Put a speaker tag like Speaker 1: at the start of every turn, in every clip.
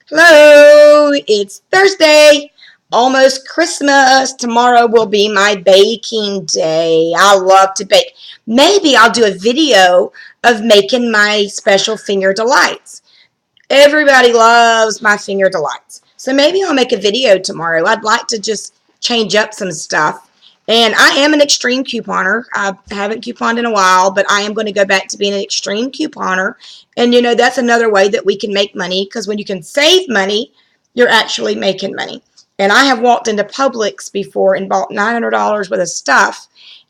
Speaker 1: Hello, it's Thursday, almost Christmas. Tomorrow will be my baking day. I love to bake. Maybe I'll do a video of making my special finger delights. Everybody loves my finger delights. So maybe I'll make a video tomorrow. I'd like to just change up some stuff. And I am an extreme couponer. I haven't couponed in a while, but I am going to go back to being an extreme couponer. And that's another way that we can make money, because when you can save money, you're actually making money. And I have walked into Publix before and bought $900 worth of stuff.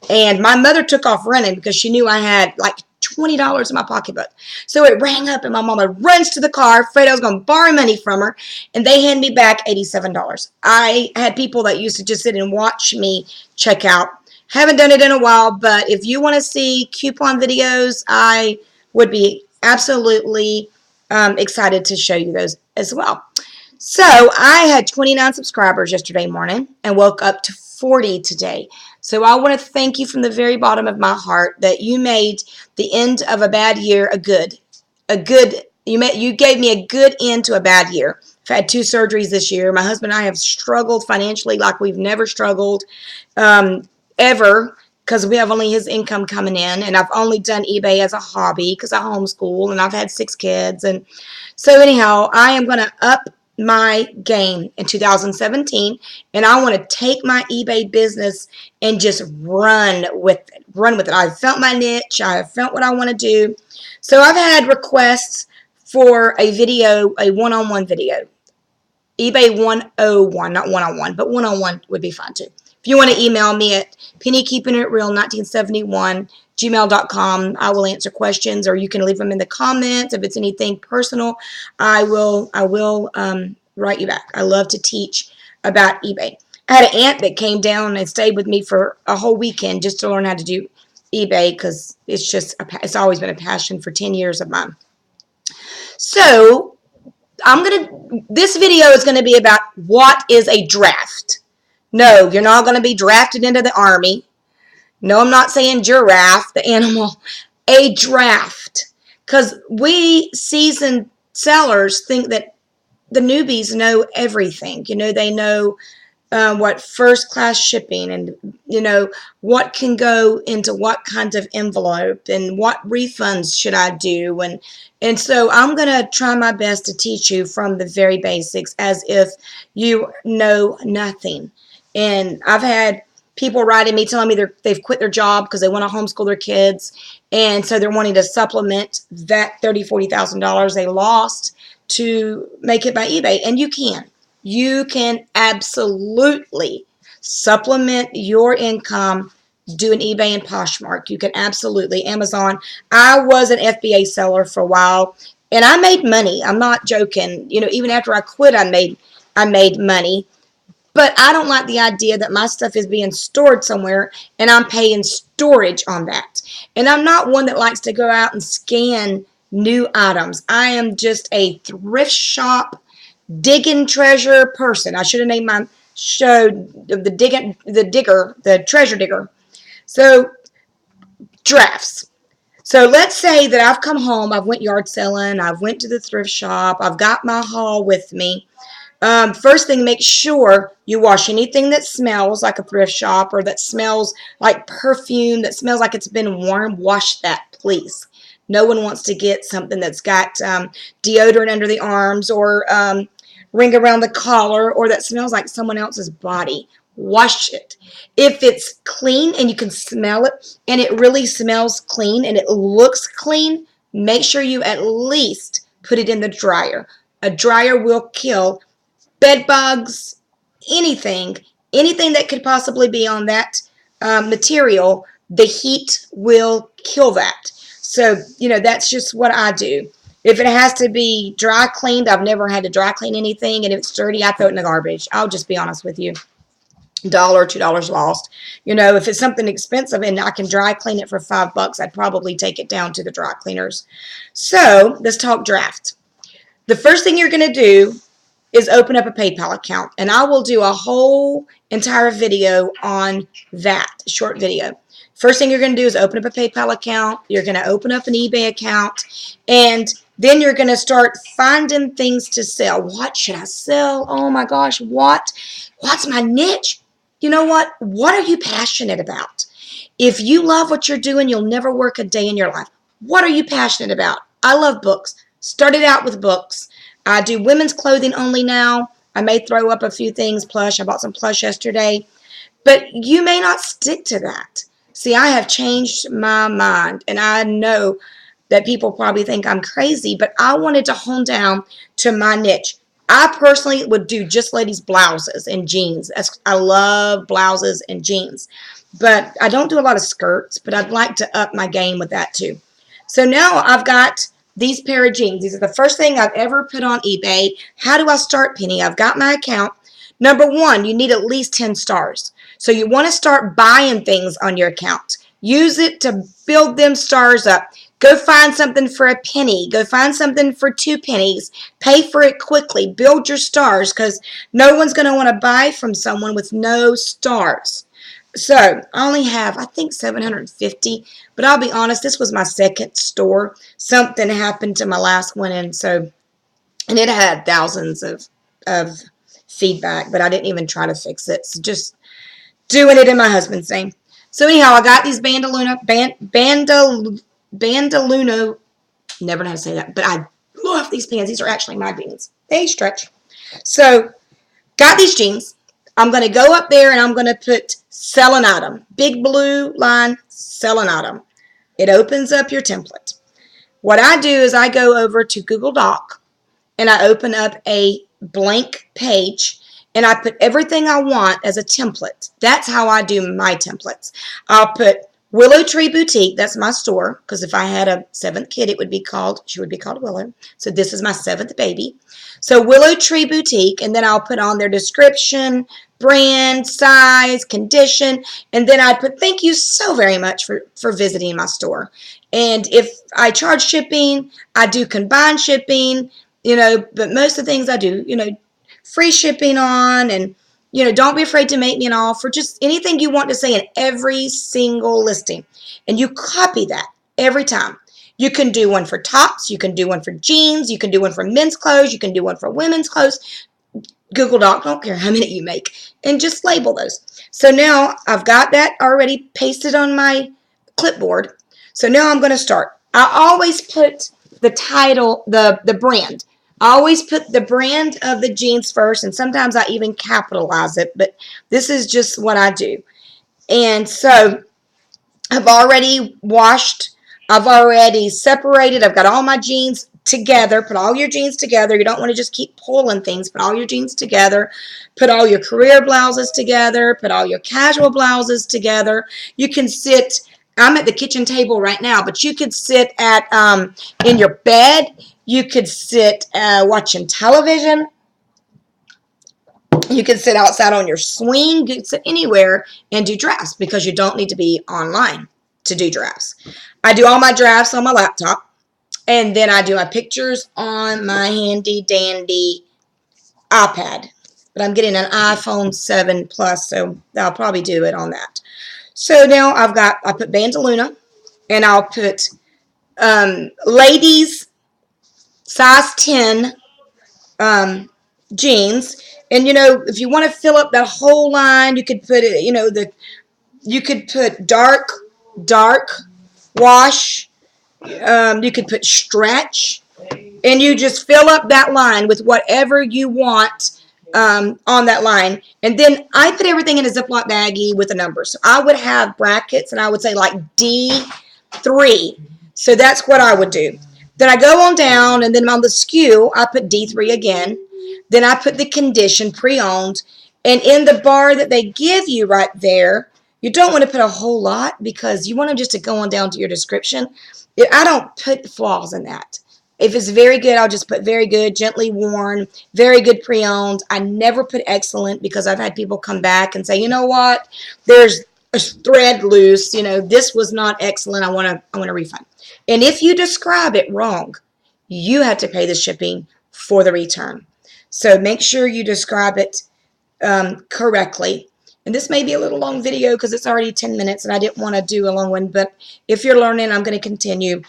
Speaker 1: And my mother took off running because she knew I had like $20 in my pocketbook. So it rang up and my mama runs to the car, afraid I was going to borrow money from her, and they hand me back $87. I had people that used to just sit and watch me check out. Haven't done it in a while, but if you want to see coupon videos, I would be absolutely excited to show you those as well. So I had 29 subscribers yesterday morning and woke up to 40 today. So I want to thank you from the very bottom of my heart that you made the end of a bad year you gave me a good end to a bad year. I've had 2 surgeries this year. My husband and I have struggled financially like we've never struggled ever, because we have only his income coming in, and I've only done eBay as a hobby because I homeschool and I've had 6 kids. And so anyhow, I am going to up my game in 2017, and I want to take my eBay business and just run with it. I've felt my niche. I have felt what I want to do. So I've had requests for a video, a one-on-one video. eBay 101, not one-on-one, but one-on-one would be fine too. If you want to email me at pennykeepingitreal1971gmail.com, I will answer questions, or you can leave them in the comments. If it's anything personal, I will write you back. I love to teach about eBay. I had an aunt that came down and stayed with me for a whole weekend just to learn how to do eBay, because it's always been a passion for 10 years of mine. So this video is going to be about what is a draft. No, you're not going to be drafted into the army. No, I'm not saying giraffe, the animal. A draft. Because we seasoned sellers think that the newbies know everything. They know what first class shipping, and what can go into what kind of envelope, and what refunds should I do, and so I'm going to try my best to teach you from the very basics as if you know nothing. And I've had people writing me telling me they've quit their job because they want to homeschool their kids, and so they're wanting to supplement that $30,000-$40,000 they lost to make it by eBay. And you can absolutely supplement your income doing eBay and Poshmark. You can absolutely. Amazon. I was an FBA seller for a while, and I made money. I'm not joking. Even after I quit, I made money. But I don't like the idea that my stuff is being stored somewhere and I'm paying storage on that. And I'm not one that likes to go out and scan new items. I am just a thrift shop digging treasure person. I should have named my show the treasure digger. So drafts. So let's say that I've come home, I've went yard selling, I've went to the thrift shop, I've got my haul with me. First thing, make sure you wash anything that smells like a thrift shop, or that smells like perfume, that smells like it's been worn. Wash that, please. No one wants to get something that's got deodorant under the arms, or ring around the collar, or that smells like someone else's body. Wash it. If it's clean and you can smell it, and it really smells clean and it looks clean, make sure you at least put it in the dryer. A dryer will kill bed bugs, anything that could possibly be on that material. The heat will kill that. So, that's just what I do. If it has to be dry cleaned, I've never had to dry clean anything, and if it's dirty, I throw it in the garbage. I'll just be honest with you. $1, $2 lost. If it's something expensive and I can dry clean it for $5, I'd probably take it down to the dry cleaners. So let's talk draft. The first thing you're going to do is open up a PayPal account, and I will do a whole entire video on that, short video. First thing you're going to do is open up a PayPal account. You're going to open up an eBay account, and Then you're going to start finding things to sell. What should I sell? Oh my gosh, what's my niche? You know what? What are you passionate about? If you love what you're doing, you'll never work a day in your life. What are you passionate about? I love books. Started out with books. I do women's clothing only now. I may throw up a few things plush. I bought some plush yesterday. But you may not stick to that. See, I have changed my mind, and I know that people probably think I'm crazy, but I wanted to hone down to my niche. I personally would do just ladies' blouses and jeans. I love blouses and jeans. But I don't do a lot of skirts, but I'd like to up my game with that too. So now I've got these pair of jeans. These are the first thing I've ever put on eBay. How do I start, Penny? I've got my account. Number one, you need at least 10 stars. So you want to start buying things on your account. Use it to build them stars up. Go find something for a penny. Go find something for 2 pennies. Pay for it quickly. Build your stars because no one's going to want to buy from someone with no stars. So I only have, I think, 750. But I'll be honest, this was my second store. Something happened to my last one, and it had thousands of feedback, but I didn't even try to fix it. So just doing it in my husband's name. So anyhow, I got these Bandaluna, never know how to say that, but I love these pants. These are actually my jeans. They stretch. So got these jeans. I'm going to go up there and I'm going to put sell an item. Big blue line, sell an item. It opens up your template. What I do is I go over to Google Doc and I open up a blank page and I put everything I want as a template. That's how I do my templates. I'll put Willow Tree Boutique. That's my store, because if I had a 7th kid, she would be called Willow. So this is my 7th baby. So Willow Tree Boutique, and then I'll put on their description, brand, size, condition, and then I put thank you so very much for visiting my store. And if I charge shipping, I do combined shipping, but most of the things I do, free shipping on, and don't be afraid to make me an offer. Just anything you want to say in every single listing, and you copy that every time. You can do one for tops, you can do one for jeans, you can do one for men's clothes, you can do one for women's clothes. Google Doc, don't care how many you make, and just label those. So now I've got that already pasted on my clipboard. So now I'm going to start. I always put the title, the brand. I always put the brand of the jeans first, and sometimes I even capitalize it, but this is just what I do. And so I've already washed, I've already separated, I've got all my jeans together. Put all your jeans together. You don't want to just keep pulling things. Put all your jeans together. Put all your career blouses together. Put all your casual blouses together. You can sit, I'm at the kitchen table right now, but you could sit at in your bed. You could sit watching television. You can sit outside on your swing. You can sit anywhere and do drafts because you don't need to be online to do drafts. I do all my drafts on my laptop. And then I do my pictures on my handy dandy iPad. But I'm getting an iPhone 7 Plus, so I'll probably do it on that. So now I put Bandaluna, and I'll put ladies size 10 jeans. And if you want to fill up that whole line, you could put it, you could put dark wash. You could put stretch, and you just fill up that line with whatever you want on that line. And then I put everything in a Ziploc baggie with a number. So I would have brackets, and I would say like D3. So that's what I would do. Then I go on down, and then on the SKU, I put D3 again. Then I put the condition pre-owned. And in the bar that they give you right there, you don't want to put a whole lot because you want them just to go on down to your description. I don't put flaws in that. If it's very good, I'll just put very good, gently worn, very good pre-owned. I never put excellent because I've had people come back and say, you know what, there's a thread loose. This was not excellent. I want a refund. And if you describe it wrong, you have to pay the shipping for the return. So make sure you describe it correctly. And this may be a little long video because it's already 10 minutes and I didn't want to do a long one. But if you're learning, I'm going to continue.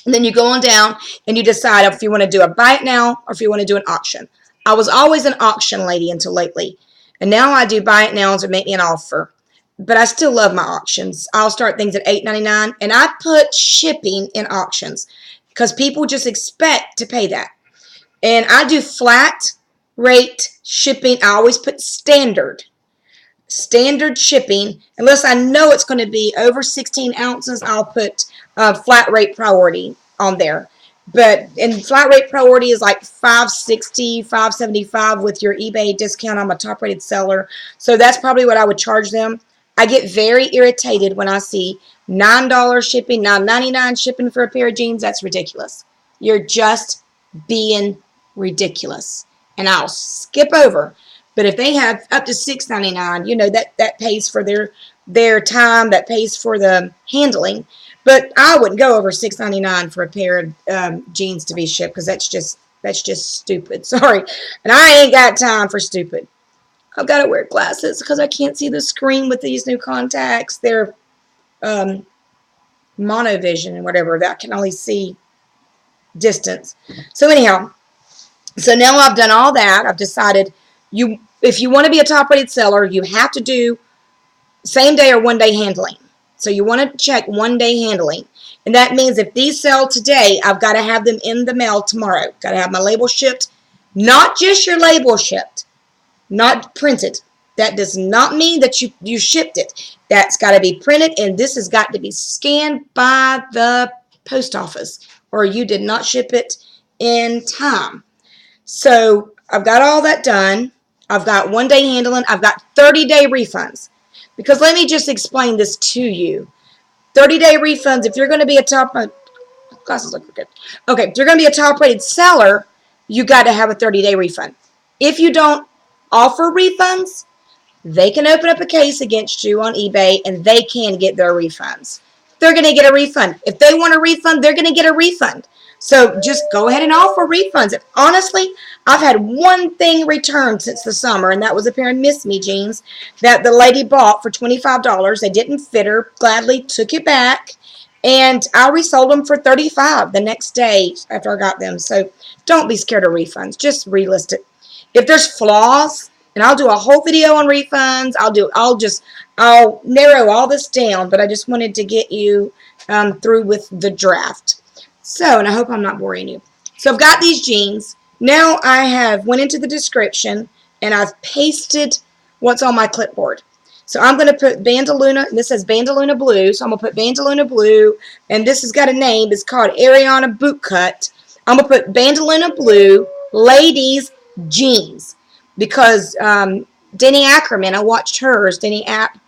Speaker 1: And then you go on down and you decide if you want to do a buy it now or if you want to do an auction. I was always an auction lady until lately. And now I do buy it now to make me an offer. But I still love my auctions. I'll start things at $8.99, and I put shipping in auctions because people just expect to pay that. And I do flat rate shipping. I always put standard shipping. Unless I know it's going to be over 16 ounces, I'll put flat rate priority on there. But and flat rate priority is like $5.60, $5.75 with your eBay discount. I'm a top rated seller, so that's probably what I would charge them. I get very irritated when I see $9 shipping, $9.99 shipping for a pair of jeans. That's ridiculous. You're just being ridiculous, and I'll skip over. But if they have up to $6.99, that pays for their time, that pays for the handling. But I wouldn't go over $6.99 for a pair of jeans to be shipped because that's just stupid. Sorry, and I ain't got time for stupid. I've got to wear glasses because I can't see the screen with these new contacts. They're monovision and whatever. That I can only see distance. So anyhow, so now I've done all that. I've decided if you want to be a top rated seller, you have to do same day or 1 day handling. So you want to check 1 day handling. And that means if these sell today, I've got to have them in the mail tomorrow. Got to have my label shipped. Not just your label shipped, not printed. That does not mean that you shipped it. That's got to be printed, and this has got to be scanned by the post office, or you did not ship it in time. So I've got all that done. I've got 1 day handling. I've got 30-day refunds. Because let me just explain this to you. 30-day refunds, if you're going to be a top... Glasses look good. Okay, if you're going to be a top-rated seller, you got to have a 30-day refund. If you don't offer refunds, they can open up a case against you on eBay, and they can get their refunds. They're going to get a refund. If they want a refund, they're going to get a refund. So just go ahead and offer refunds. Honestly, I've had one thing returned since the summer, and that was a pair of Miss Me jeans that the lady bought for $25. They didn't fit her. Gladly took it back, and I resold them for $35 the next day after I got them. So don't be scared of refunds. Just relist it. If there's flaws, and I'll do a whole video on refunds. I'll narrow all this down, but I just wanted to get you through with the draft. So, and I hope I'm not boring you. So I've got these jeans. Now I have went into the description and I've pasted what's on my clipboard. So I'm going to put Bandaluna, and this says Bandaluna Blue, so I'm going to put Bandaluna Blue, and this has got a name. It's called Ariana Bootcut. I'm going to put Bandaluna Blue Ladies Jeans because Denny Ackerman, I watched hers, Denny App,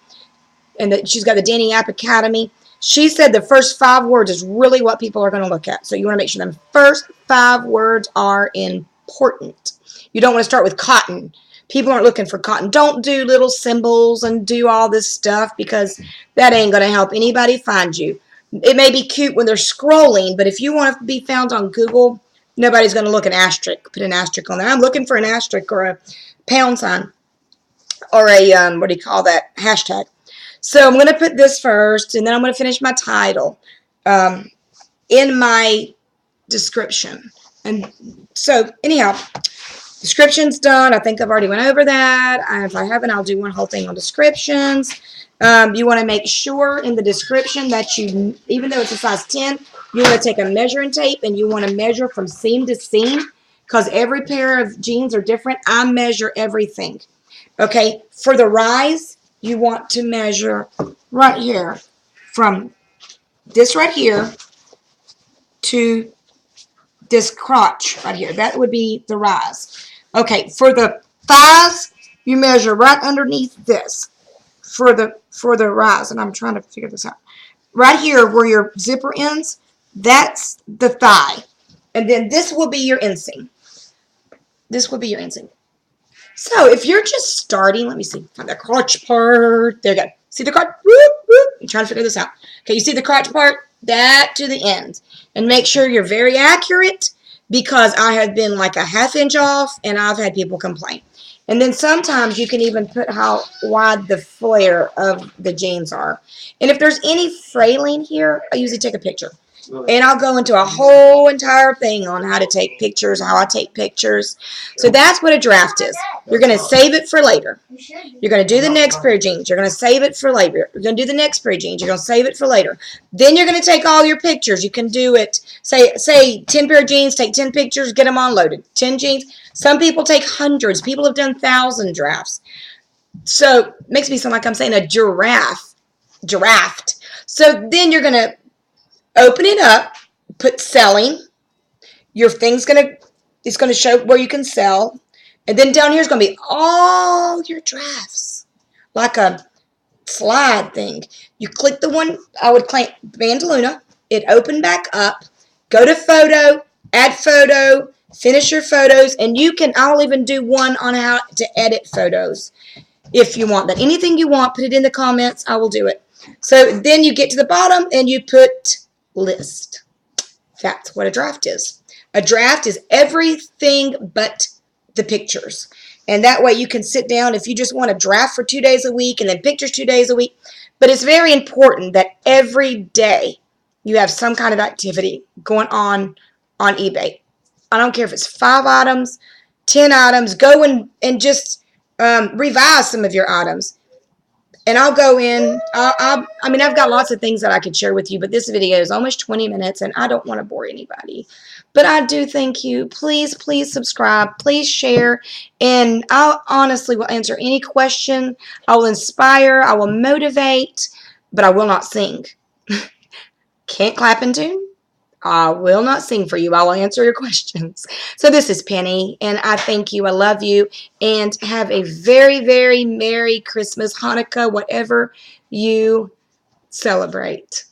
Speaker 1: and she's got the Denny App Academy. She said the first 5 words is really what people are going to look at. So you want to make sure the first 5 words are important. You don't want to start with cotton. People aren't looking for cotton. Don't do little symbols and do all this stuff because that ain't going to help anybody find you. It may be cute when they're scrolling, but if you want to be found on Google, nobody's going to look at asterisk. Put an asterisk on there. I'm looking for an asterisk or a pound sign or a, what do you call that, hashtag. So I'm going to put this first, and then I'm going to finish my title in my description. And so, anyhow, description's done. I think I've already went over that. If I haven't, I'll do one whole thing on descriptions. You want to make sure in the description that you, even though it's a size 10, you want to take a measuring tape, and you want to measure from seam to seam because every pair of jeans are different. I measure everything. Okay, for the rise, you want to measure right here from this right here to this crotch right here. That would be the rise. Okay, for the thighs, you measure right underneath this for the rise. And I'm trying to figure this out. Right here where your zipper ends, that's the thigh. And then this will be your inseam. This will be your inseam. So if you're just starting, let me see, find the crotch part. There you go. See the crotch? Whoop, whoop. I'm trying to figure this out. Okay, you see the crotch part? That to the end. And make sure you're very accurate because I have been like a ½ inch off and I've had people complain. And then sometimes you can even put how wide the flare of the jeans are. And if there's any fraying here, I usually take a picture. And I'll go into a whole entire thing on how to take pictures, how I take pictures. So that's what a draft is. You're going to save it for later. You're going to do the next pair of jeans. You're going to save it for later. You're going to do the next pair of jeans. You're going to save it for later. Then you're going to take all your pictures. You can do it. Say 10 pair of jeans, take 10 pictures, get them unloaded. 10 jeans. Some people take hundreds. People have done 1,000 drafts. So it makes me sound like I'm saying a giraffe. So then you're going to open it up, put selling. Your thing's it's going to show where you can sell. And then down here is going to be all your drafts, like a slide thing. You click the one, I would click Bandaluna. It opened back up. Go to photo, add photo, finish your photos, and I'll even do one on how to edit photos if you want that. Anything you want, put it in the comments. I will do it. So then you get to the bottom and you put list. That's what a draft is. A draft is everything but the pictures. And that way you can sit down if you just want to draft for 2 days a week and then pictures 2 days a week. But it's very important that every day you have some kind of activity going on eBay. I don't care if it's 5 items, 10 items. Go and just revise some of your items. And I'll go in. I've got lots of things that I could share with you, but this video is almost 20 minutes, and I don't want to bore anybody. But I do thank you. Please, please subscribe. Please share. And I honestly will answer any question. I will inspire. I will motivate. But I will not sing. Can't clap in tune. I will not sing for you. I will answer your questions. So this is Penny, and I thank you. I love you, and have a very, very Merry Christmas, Hanukkah, whatever you celebrate.